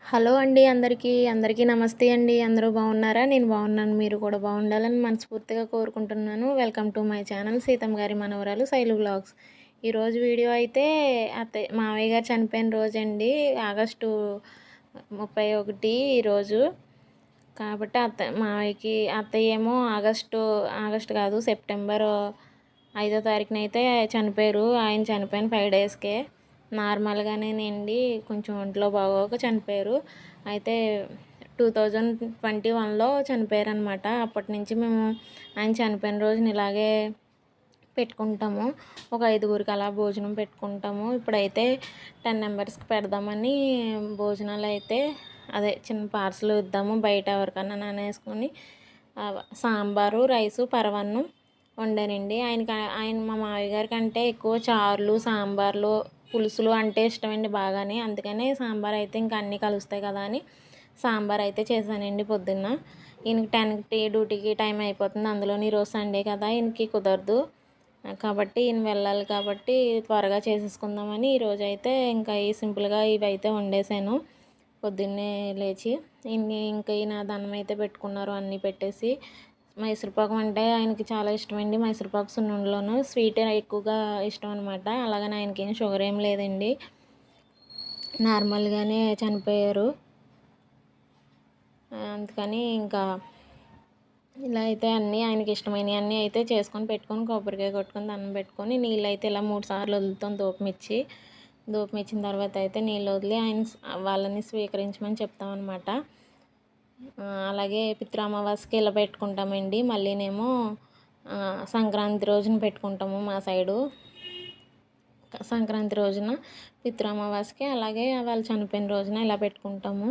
Hello అండి అందరికీ నమస్తే అండి. అందరూ బాగున్నారా? నేను బాగున్నాను. మీరు కూడా బాగుండాలని మనస్ఫూర్తిగా కోరుకుంటున్నాను. Welcome to my channel Seethamma గారి మనవరాలు శైలు వ్లాగ్స్. ఈరోజు వీడియో అయితే మావయ్య గారు చనిపోయిన రోజండి. ఆగస్టు 31 ఈరోజు. కాబట్టి మావయ్యకి అత్తయ్య ఏమో ఆగస్టు కాదు సెప్టెంబర్ 5వ తారీఖున అయితే చనిపోయారు. ఆయన చనిపోయిన 5 డేస్కే నార్మల్గానేనండి, కొంచెం ఒంట్లో బాగోక చనిపోయారు. అయితే 2021లో చనిపోయారనమాట. అప్పటి నుంచి మేము ఆయన చనిపోయిన రోజున ఇలాగే పెట్టుకుంటాము. ఒక 5గురికి అలా భోజనం పెట్టుకుంటాము. ఇప్పుడైతే 10 మెంబర్స్కి పెడదామని భోజనాలు అయితే చిన్న పార్సల్ ఇద్దాము బయట ఎవరికన్నా నానేసుకొని సాంబారు, రైసు, పరవన్నం వండానండి. మా మావయ్య గారికి అంటే ఎక్కువ చారులు, సాంబార్లు, పులుసులు అంటే ఇష్టమండి బాగానే. అందుకనే సాంబార్ అయితే ఇంకా అన్నీ కలుస్తాయి కదా అని సాంబార్ అయితే చేశానండి పొద్దున్న. ఈయనకి 10కి డ్యూటీకి టైం అయిపోతుంది. అందులోని ఈరోజు సండే కదా, ఈయనకి కుదరదు కాబట్టి ఈయన వెళ్ళాలి కాబట్టి త్వరగా చేసేసుకుందామని ఈరోజు అయితే ఇంకా సింపుల్గా ఇవైతే వండేసాను పొద్దున్నే లేచి. ఇంకా ఈయన దండం అయితే పెట్టుకున్నారు అన్నీ పెట్టేసి. మైసూర్పాకం అంటే ఆయనకి చాలా ఇష్టమండి. మైసూర్పాకు సున్నుండలోను స్వీట్ ఎక్కువగా ఇష్టం అనమాట. అలాగని ఆయనకి ఏం షుగర్ ఏం లేదండి, నార్మల్గానే చనిపోయారు. అందుకని ఇంకా ఇలా అయితే అన్నీ ఆయనకి ఇష్టమైనవి అన్నీ అయితే చేసుకొని పెట్టుకొని కొబ్బరికాయ కొట్టుకొని దండం పెట్టుకొని నీళ్ళు అయితే ఇలా 3 సార్లు వదులుతాం ధూపం ఇచ్చిన తర్వాత అయితే నీళ్ళు వదిలి వాళ్ళని స్వీకరించమని చెప్తామన్నమాట. అలాగే పితృఅమావాస్యకి ఇలా పెట్టుకుంటామండి. మళ్ళీనేమో సంక్రాంతి రోజున పెట్టుకుంటాము మా సైడు. సంక్రాంతి రోజున పితృఅమావాస్యకి, అలాగే వాళ్ళు చనిపోయిన రోజున ఇలా పెట్టుకుంటాము.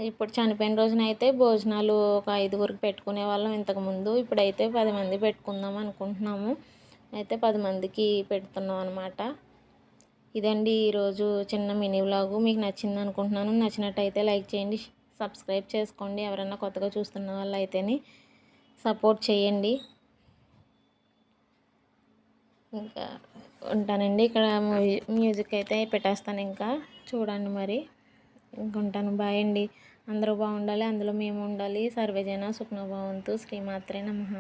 ఇప్పుడు చనిపోయిన రోజున అయితే భోజనాలు ఒక 5గురికి పెట్టుకునే వాళ్ళం ఇంతకుముందు. ఇప్పుడైతే 10 మంది పెట్టుకుందాం అనుకుంటున్నాము. అయితే 10 మందికి పెడుతున్నాం అనమాట. ఇదండి ఈరోజు చిన్న మినీ వ్లాగు. మీకు నచ్చింది అనుకుంటున్నాను. నచ్చినట్టయితే లైక్ చేయండి, సబ్స్క్రైబ్ చేసుకోండి. ఎవరైనా కొత్తగా చూస్తున్న వాళ్ళు అయితేనే సపోర్ట్ చేయండి. ఇంకా ఉంటానండి. ఇక్కడ మ్యూజిక్ అయితే పెట్టేస్తాను. ఇంకా చూడండి మరి. ఇంకుంటాను. బాయ్ అండి. అందరూ బాగుండాలి, అందులో మేము ఉండాలి. సర్వేజన సుఖినో భవంతు. శ్రీమాత్రే నమః.